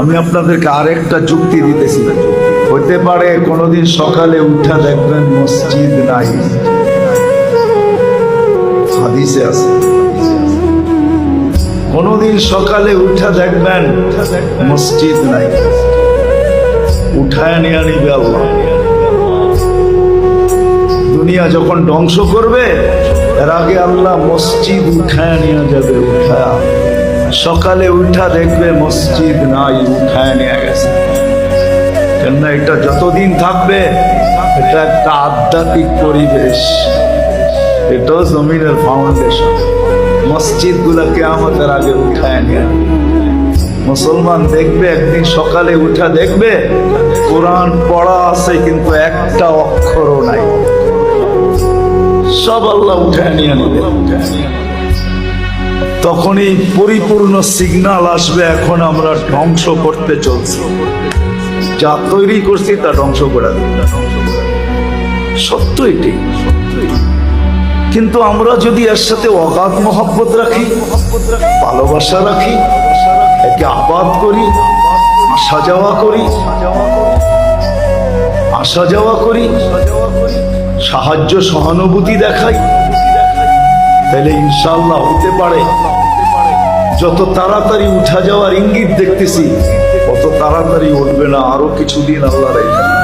আমি আপনাদেরকে আরেকটা যুক্তি দিতেছি। হতে পারে কোনোদিন সকালে উঠা দেখবেন মসজিদ নাই, হাদিসে আছে। কোনোদিন সকালে উঠা দেখবেন মসজিদ নাই, উঠায় নিয়ে নিবে আল্লাহ। দুনিয়া যখন ধ্বংস করবে এর আগে আল্লাহ মসজিদ উঠায় নিয়ে যাবে। উঠায়া সকালে উঠা দেখবে মসজিদ নাই, উঠায় নিয়ে গেছে। কেননা এটা যতদিন থাকবে এটা একটা আধ্যাত্মিক পরিবেশ, এটাও জমিনের ফাউন্ডেশন। মসজিদ গুলা কিয়ামতের আগে উঠায় নিয়ে মুসলমান দেখবে একদিন সকালে উঠা দেখবে কোরআন পড়া আছে কিন্তু একটা অক্ষরও নাই, সব আল্লাহ উঠায় নিয়ে নেবে। তখনই পরিপূর্ণ সিগন্যাল আসবে এখন আমরা ধ্বংস করতে চলছি, যা তৈরি করছি তা ধ্বংস করা দিবে। সত্য এটি। কিন্তু আমরা যদি এর সাথে অগাধ মহব্বত রাখি, ভালোবাসা রাখি, একে আবাদ করি, আসা যাওয়া করি, সাহায্য সহানুভূতি দেখাই, তাহলে ইনশাআল্লাহ হতে পারে যত তাড়াতাড়ি উঠা যাওয়ার ইঙ্গিত দেখতেছি তত তাড়াতাড়ি উঠবে না, আরো কিছুদিন আল্লাহ রেখে।